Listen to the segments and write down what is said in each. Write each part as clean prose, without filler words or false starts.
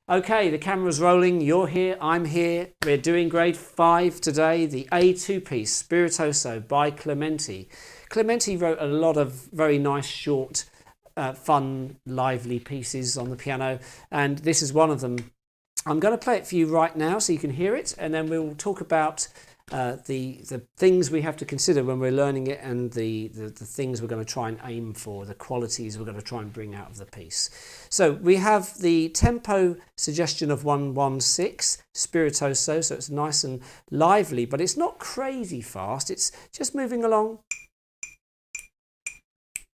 Okay, the camera's rolling, you're here, I'm here. We're doing grade 5 today, the A2 piece, Spiritoso by Clementi. Clementi wrote a lot of very nice, short, fun, lively pieces on the piano, and this is one of them. I'm going to play it for you right now so you can hear it, and then we'll talk about the things we have to consider when we're learning it, and the things we're going to try and aim for, the qualities we're going to try and bring out of the piece. So we have the tempo suggestion of 116, Spiritoso, so it's nice and lively, but it's not crazy fast, it's just moving along.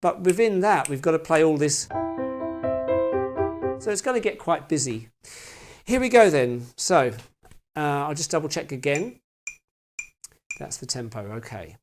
But within that, we've got to play all this, so it's going to get quite busy. Here we go then. So I'll just double check again. That's the tempo, okay.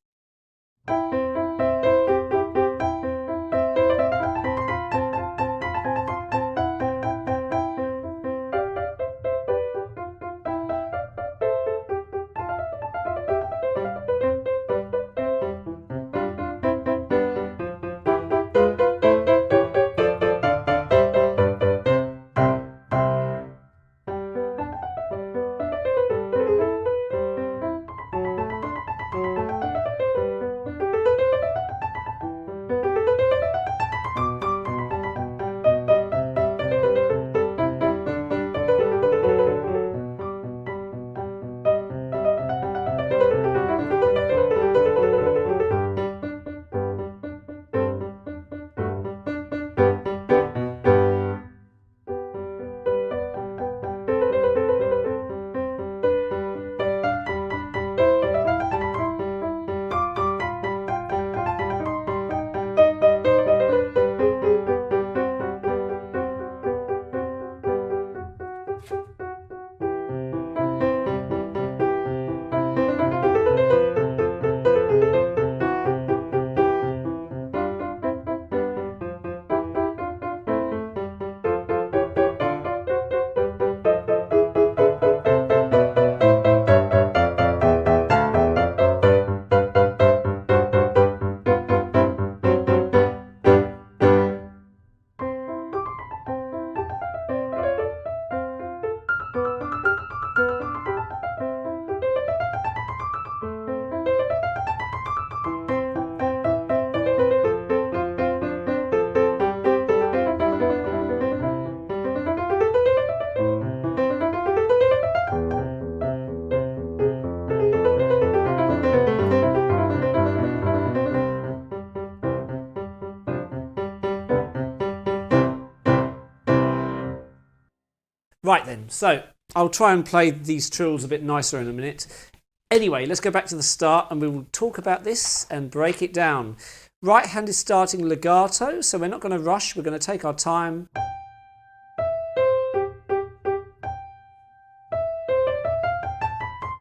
Right then, so I'll try and play these trills a bit nicer in a minute. Anyway, let's go back to the start and we will talk about this and break it down. Right hand is starting legato, so we're not going to rush, we're going to take our time.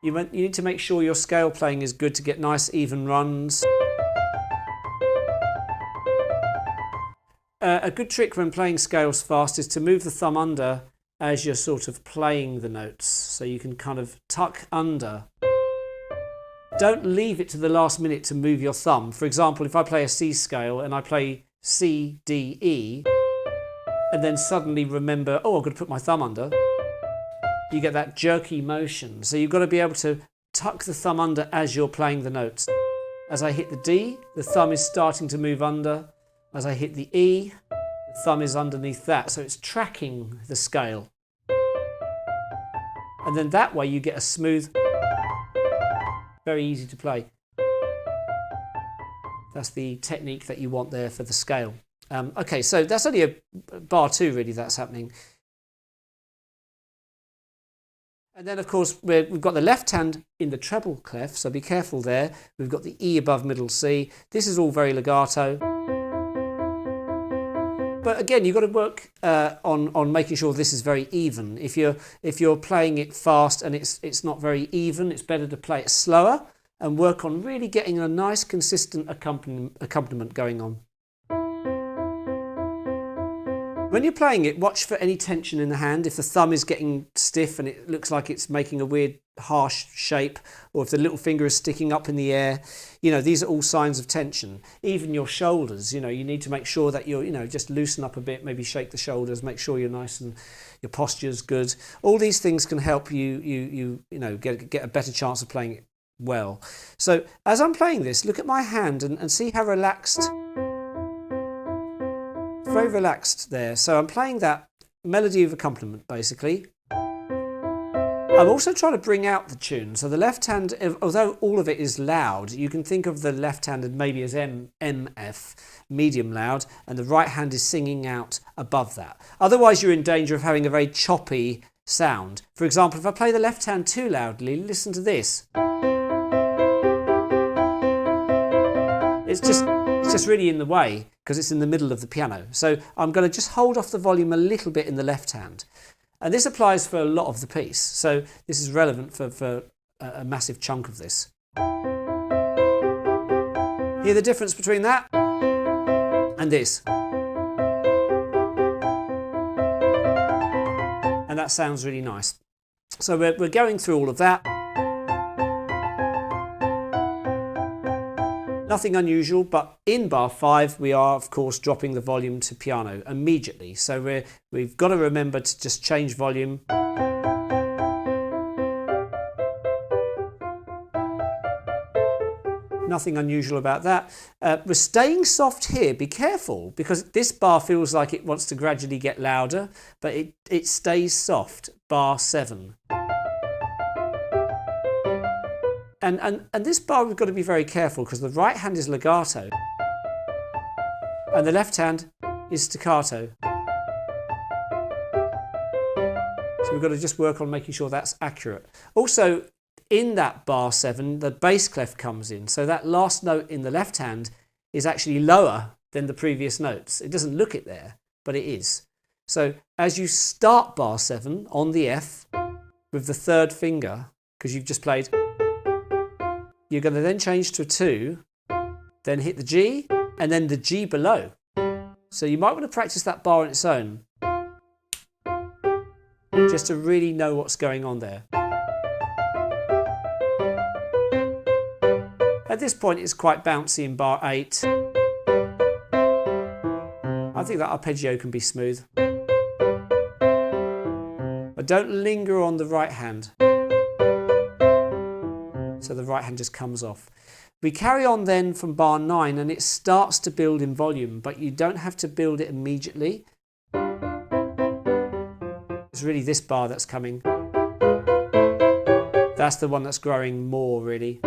You need to make sure your scale playing is good to get nice even runs. A good trick when playing scales fast is to move the thumb under as you're sort of playing the notes, so you can kind of tuck under. Don't leave it to the last minute to move your thumb. For example, if I play a C scale and I play C, D, E, and then suddenly remember, oh, I've got to put my thumb under, you get that jerky motion. So you've got to be able to tuck the thumb under as you're playing the notes. As I hit the D, the thumb is starting to move under. As I hit the E, the thumb is underneath that, so it's tracking the scale. And then that way you get a smooth, very easy to play. That's the technique that you want there for the scale. Okay, so that's only a bar 2 really that's happening. And then of course we've got the left hand in the treble clef, so be careful there. We've got the E above middle C. This is all very legato. But again, you've got to work on making sure this is very even. If you're playing it fast and it's not very even, it's better to play it slower and work on really getting a nice consistent accompaniment going on. When you're playing it, watch for any tension in the hand. If the thumb is getting stiff and it looks like it's making a weird harsh shape, or if the little finger is sticking up in the air, these are all signs of tension. Even your shoulders, you need to make sure that you're, just loosen up a bit, maybe shake the shoulders, make sure you're nice and your posture's good. All these things can help you get a better chance of playing it well. So as I'm playing this, look at my hand and see how relaxed. Very relaxed there. So I'm playing that melody of accompaniment basically. I'm also trying to bring out the tune. So the left hand, although all of it is loud, you can think of the left hand maybe as MF, medium loud, and the right hand is singing out above that. Otherwise you're in danger of having a very choppy sound. For example, if I play the left hand too loudly, listen to this. It's just really in the way because it's in the middle of the piano. So I'm going to just hold off the volume a little bit in the left hand. And this applies for a lot of the piece. So this is relevant for a massive chunk of this. Hear the difference between that and this. And that sounds really nice. So we're going through all of that. Nothing unusual, but in bar 5 we are of course dropping the volume to piano immediately. So we've got to remember to just change volume. Nothing unusual about that. We're staying soft here. Be careful because this bar feels like it wants to gradually get louder, but it stays soft. Bar 7. And this bar we've got to be very careful because the right hand is legato and the left hand is staccato. So we've got to just work on making sure that's accurate. Also in that bar 7 the bass clef comes in, so that last note in the left hand is actually lower than the previous notes. It doesn't look it there, but it is. So as you start bar 7 on the F with the third finger, because you've just played, you're going to then change to a 2, then hit the G, and then the G below. So you might want to practice that bar on its own, just to really know what's going on there. At this point it's quite bouncy in bar 8. I think that arpeggio can be smooth. But don't linger on the right hand. So the right hand just comes off. We carry on then from bar 9 and it starts to build in volume, but you don't have to build it immediately. It's really this bar that's coming. That's the one that's growing more really.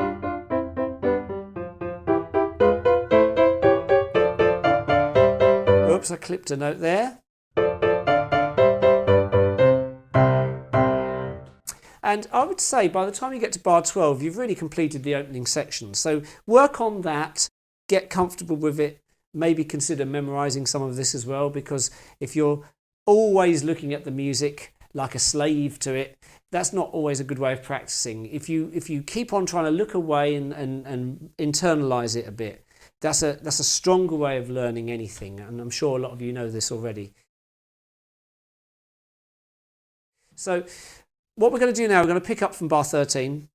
Oops, I clipped a note there. And I would say by the time you get to bar 12, you've really completed the opening section. So work on that, get comfortable with it, maybe consider memorizing some of this as well, because if you're always looking at the music like a slave to it, that's not always a good way of practicing. If you keep on trying to look away and internalize it a bit, that's a stronger way of learning anything. And I'm sure a lot of you know this already. So what we're going to do now, we're going to pick up from bar 13,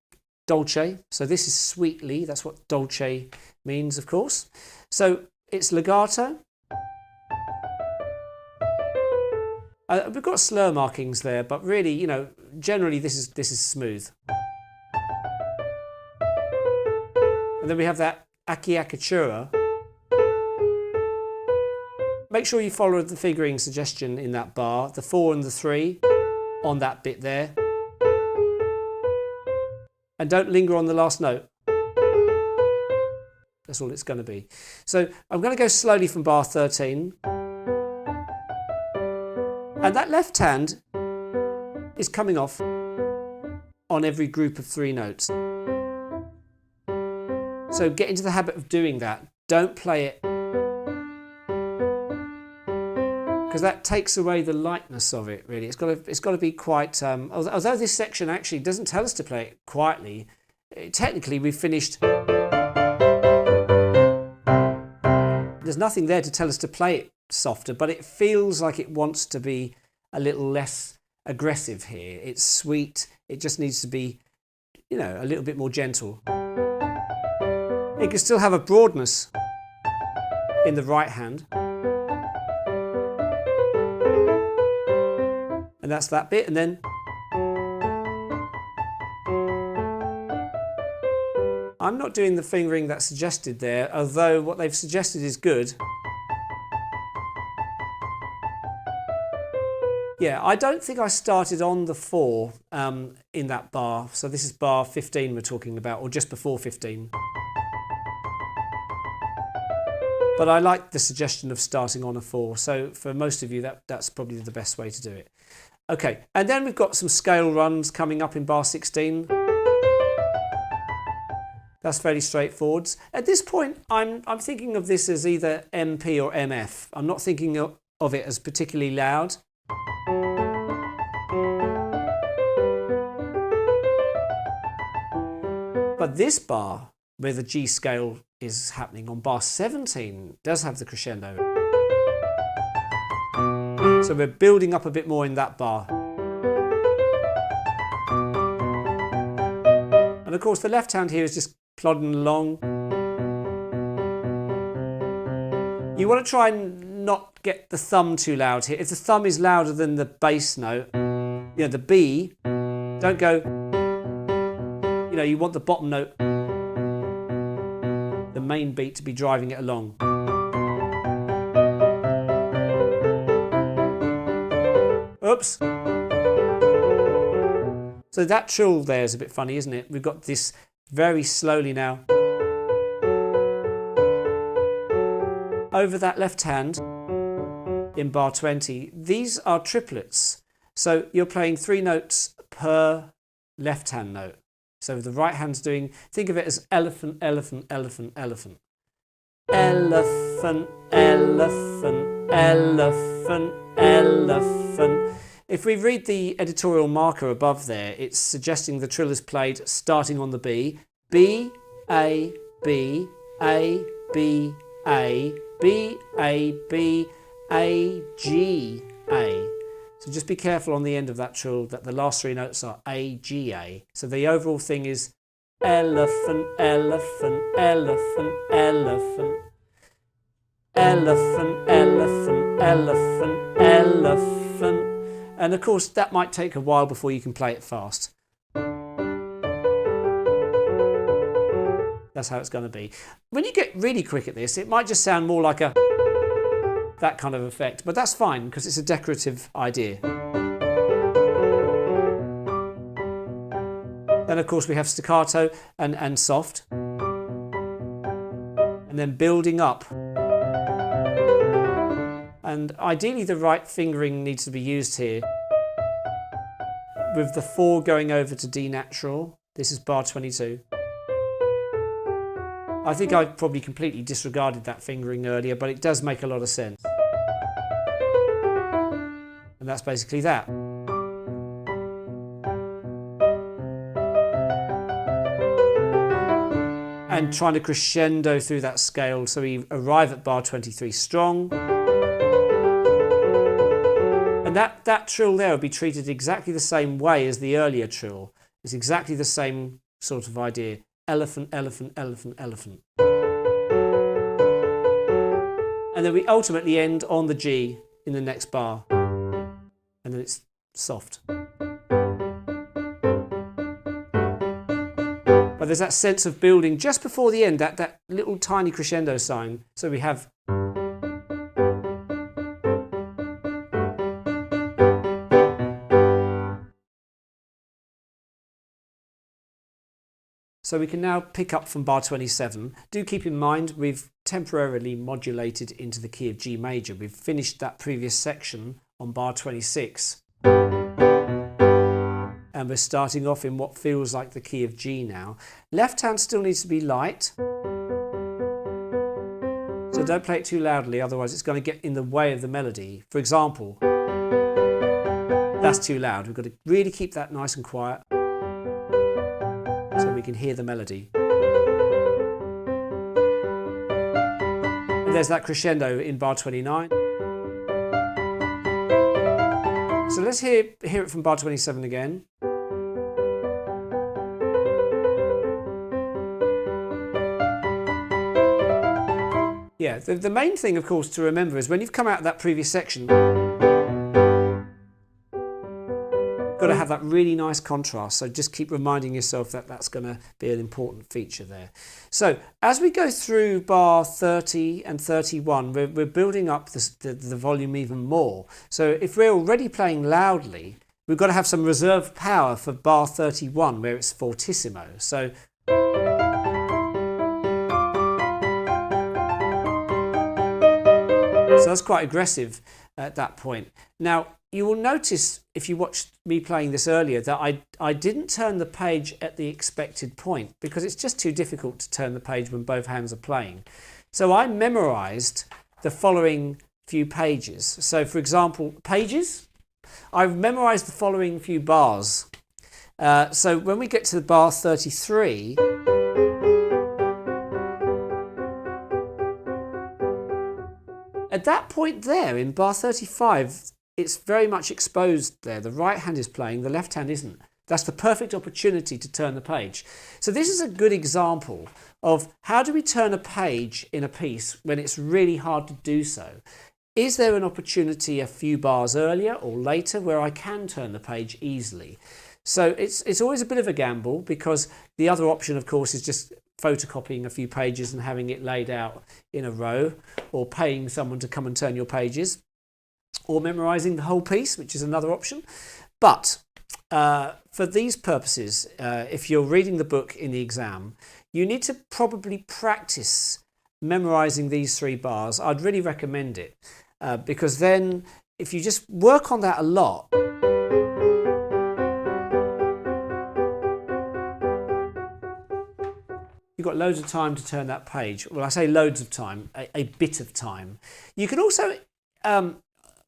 dolce. So this is sweetly, that's what dolce means, of course. So it's legato. We've got slur markings there, but really, generally this is smooth. And then we have that acciaccatura. Make sure you follow the fingering suggestion in that bar, the 4 and the 3 on that bit there. And don't linger on the last note. That's all it's going to be. So I'm going to go slowly from bar 13. And that left hand is coming off on every group of 3 notes. So get into the habit of doing that. Don't play it, because that takes away the lightness of it, really. It's got to be quite, although this section actually doesn't tell us to play it quietly, technically we've finished. There's nothing there to tell us to play it softer, but it feels like it wants to be a little less aggressive here. It's sweet. It just needs to be, you know, a little bit more gentle. It can still have a broadness in the right hand. And that's that bit. And then I'm not doing the fingering that's suggested there, although what they've suggested is good. Yeah, I don't think I started on the 4 in that bar. So this is bar 15 we're talking about, or just before 15. But I like the suggestion of starting on a 4. So for most of you, that's probably the best way to do it. Okay, and then we've got some scale runs coming up in bar 16. That's fairly straightforward. At this point, I'm thinking of this as either MP or MF. I'm not thinking of it as particularly loud. But this bar, where the G scale is happening on bar 17, does have the crescendo. So we're building up a bit more in that bar. And of course the left hand here is just plodding along. You want to try and not get the thumb too loud here. If the thumb is louder than the bass note, you know, the B, don't go, you know, you want the bottom note, the main beat, to be driving it along. Oops. So that trill there is a bit funny, isn't it? We've got this very slowly now. Over that left hand in bar 20, these are triplets. So you're playing 3 notes per left hand note. So the right hand's doing, think of it as elephant, elephant, elephant, elephant. Elephant, elephant, elephant, elephant. If we read the editorial marker above there, it's suggesting the trill is played starting on the B. B, A, B, A, B, A, B, A, B, A, G, A. So just be careful on the end of that trill that the last 3 notes are A, G, A. So the overall thing is elephant, elephant, elephant, elephant. Elephant, elephant, elephant, elephant. And of course that might take a while before you can play it fast. That's how it's going to be. When you get really quick at this, it might just sound more like that kind of effect, but that's fine because it's a decorative idea. Then of course we have staccato and soft, and then building up. And ideally the right fingering needs to be used here, with the 4 going over to D natural. This is bar 22. I think I probably completely disregarded that fingering earlier, but it does make a lot of sense. And that's basically that. And trying to crescendo through that scale so we arrive at bar 23 strong. And that trill there will be treated exactly the same way as the earlier trill. It's exactly the same sort of idea. Elephant, elephant, elephant, elephant. And then we ultimately end on the G in the next bar. And then it's soft. But there's that sense of building just before the end, that little tiny crescendo sign. So we have. So we can now pick up from bar 27. Do keep in mind we've temporarily modulated into the key of G major. We've finished that previous section on bar 26. And we're starting off in what feels like the key of G now. Left hand still needs to be light. So don't play it too loudly, otherwise it's going to get in the way of the melody. For example, that's too loud. We've got to really keep that nice and quiet, so we can hear the melody. And there's that crescendo in bar 29. So let's hear it from bar 27 again. Yeah, the main thing, of course, to remember is when you've come out of that previous section, got to have that really nice contrast. So just keep reminding yourself that that's going to be an important feature there. So as we go through bar 30 and 31, we're building up the volume even more. So if we're already playing loudly, we've got to have some reserve power for bar 31 where it's fortissimo. So that's quite aggressive at that point. Now, you will notice if you watched me playing this earlier that I didn't turn the page at the expected point because it's just too difficult to turn the page when both hands are playing. So I memorized the following few pages. So for example, pages, I've memorized the following few bars. So when we get to the bar 33, at that point there in bar 35, it's very much exposed there. The right hand is playing, the left hand isn't. That's the perfect opportunity to turn the page. So this is a good example of how do we turn a page in a piece when it's really hard to do so. Is there an opportunity a few bars earlier or later where I can turn the page easily? So it's always a bit of a gamble because the other option, of course, is just photocopying a few pages and having it laid out in a row, or paying someone to come and turn your pages, or memorizing the whole piece, which is another option. But for these purposes, if you're reading the book in the exam, you need to probably practice memorizing these three bars. I'd really recommend it because then if you just work on that a lot, you've got loads of time to turn that page. Well, I say loads of time, a bit of time. You can also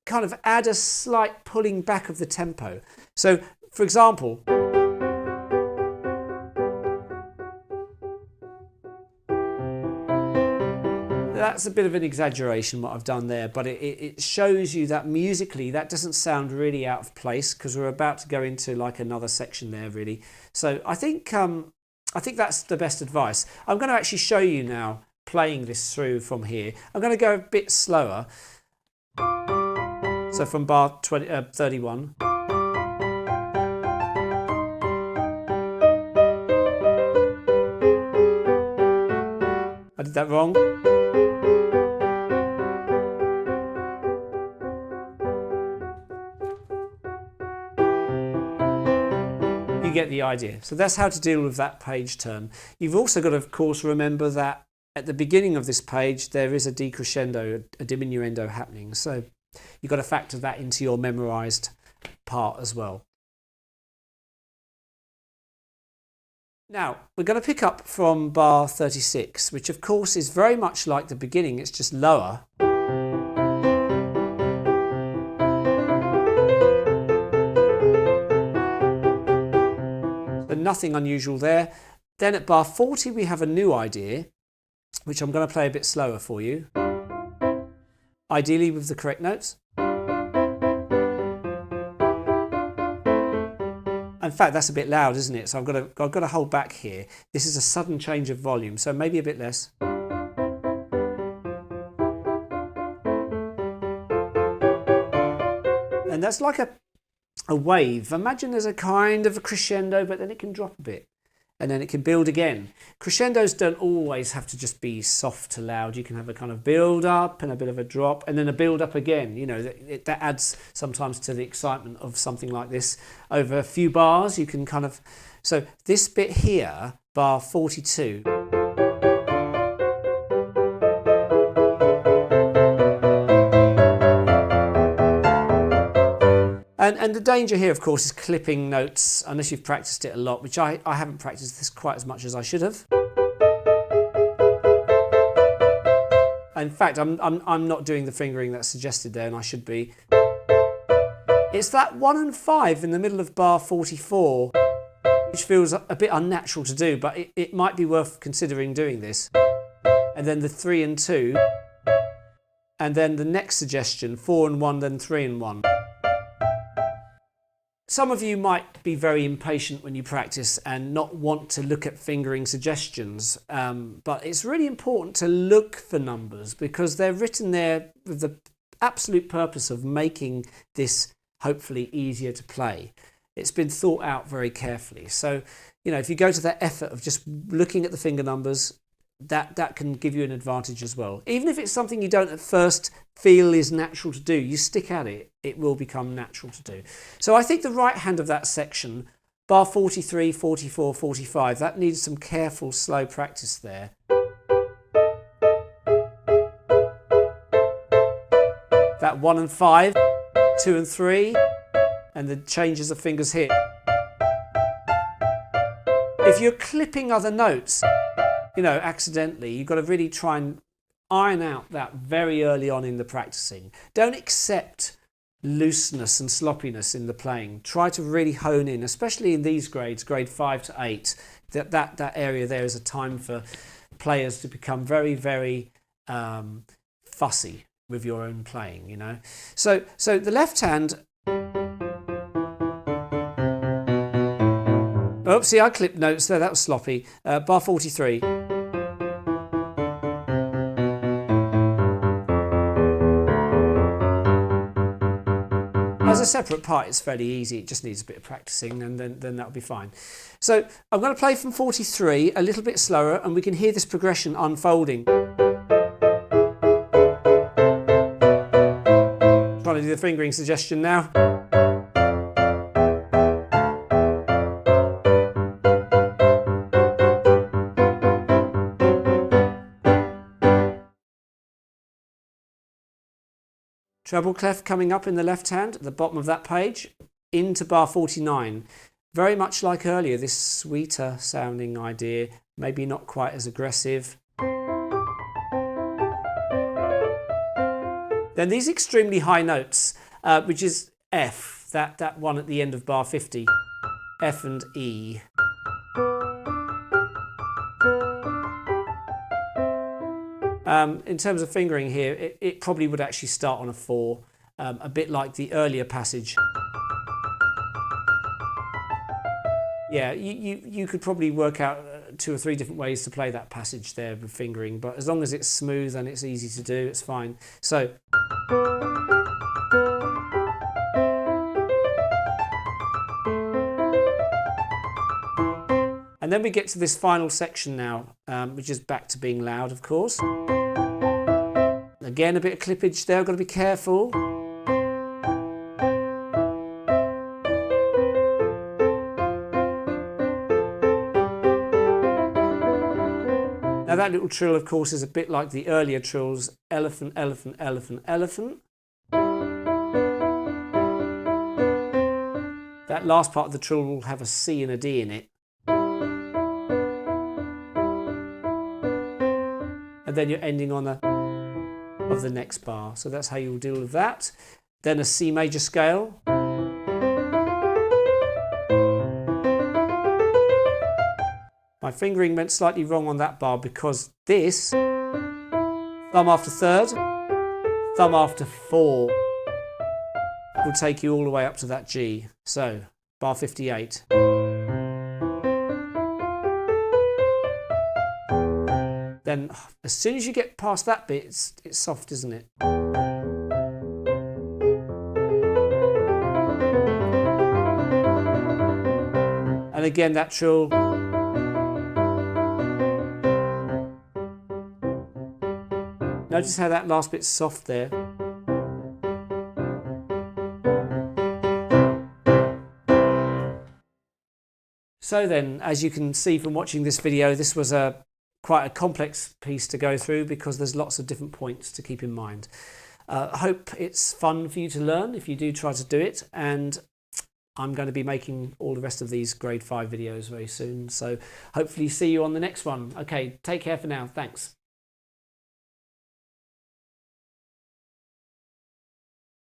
kind of add a slight pulling back of the tempo. So, for example, that's a bit of an exaggeration what I've done there, but it shows you that musically that doesn't sound really out of place because we're about to go into like another section there really. So I think that's the best advice. I'm going to actually show you now playing this through from here. I'm going to go a bit slower. So from bar 31. I did that wrong. You get the idea. So that's how to deal with that page turn. You've also got to, of course, remember that at the beginning of this page there is a decrescendo, a diminuendo happening. So you've got to factor that into your memorized part as well. Now, we're going to pick up from bar 36, which of course is very much like the beginning, it's just lower. So nothing unusual there. Then at bar 40 we have a new idea, which I'm going to play a bit slower for you. Ideally with the correct notes. In fact, that's a bit loud, isn't it? So I've got to hold back here. This is a sudden change of volume, so maybe a bit less. And that's like a wave. Imagine there's a kind of a crescendo, but then it can drop a bit. And then it can build again. Crescendos don't always have to just be soft to loud. You can have a kind of build up and a bit of a drop and then a build up again. You know, that adds sometimes to the excitement of something like this. Over a few bars, you can kind of... So this bit here, bar 42. And the danger here, of course, is clipping notes, unless you've practiced it a lot, which I haven't practiced this quite as much as I should have. In fact, I'm not doing the fingering that's suggested there, and I should be. It's that 1 and 5 in the middle of bar 44, which feels a bit unnatural to do, but it might be worth considering doing this. And then the 3 and 2, and then the next suggestion, 4 and 1, then 3 and 1. some of you might be very impatient when you practice and not want to look at fingering suggestions, but it's really important to look for numbers because they're written there with the absolute purpose of making this hopefully easier to play. It's been thought out very carefully. So, you know, if you go to that effort of just looking at the finger numbers, that can give you an advantage as well. Even if it's something you don't at first feel is natural to do, you stick at it, it will become natural to do. So I think the right hand of that section, bar 43, 44, 45, that needs some careful, slow practice there. That 1 and 5, 2 and 3, and the changes of fingers here. If you're clipping other notes, you know, accidentally, you've got to really try and iron out that very early on in the practicing. Don't accept looseness and sloppiness in the playing. Try to really hone in, especially in these grades, grade 5 to 8. That area there is a time for players to become very, very fussy with your own playing, you know. So the left hand. Oh, see, I clipped notes there. That was sloppy. Bar 43. As a separate part, it's fairly easy. It just needs a bit of practicing, and then that'll be fine. So I'm going to play from 43 a little bit slower, and we can hear this progression unfolding. Trying to do the fingering suggestion now. Treble clef coming up in the left hand at the bottom of that page into bar 49. Very much like earlier, this sweeter sounding idea, maybe not quite as aggressive. Then these extremely high notes, which is F, that one at the end of bar 50, F and E. In terms of fingering here, it probably would actually start on a 4, a bit like the earlier passage. Yeah, you could probably work out 2 or 3 different ways to play that passage there with fingering, but as long as it's smooth and it's easy to do, it's fine. So. And then we get to this final section now, which is back to being loud, of course. Again, a bit of clippage there, I've got to be careful. Now that little trill, of course, is a bit like the earlier trills, elephant, elephant, elephant, elephant. That last part of the trill will have a C and a D in it. And then you're ending on a of the next bar. So that's how you'll deal with that. Then a C major scale. My fingering went slightly wrong on that bar because this, thumb after 3rd, thumb after 4, will take you all the way up to that G. So, bar 58. Then, as soon as you get past that bit, it's soft, isn't it? And again, that trill. Notice how that last bit's soft there. So then, as you can see from watching this video, this was quite a complex piece to go through because there's lots of different points to keep in mind. I hope it's fun for you to learn if you do try to do it, and I'm going to be making all the rest of these grade 5 videos very soon, so hopefully see you on the next one. Okay, take care for now. Thanks.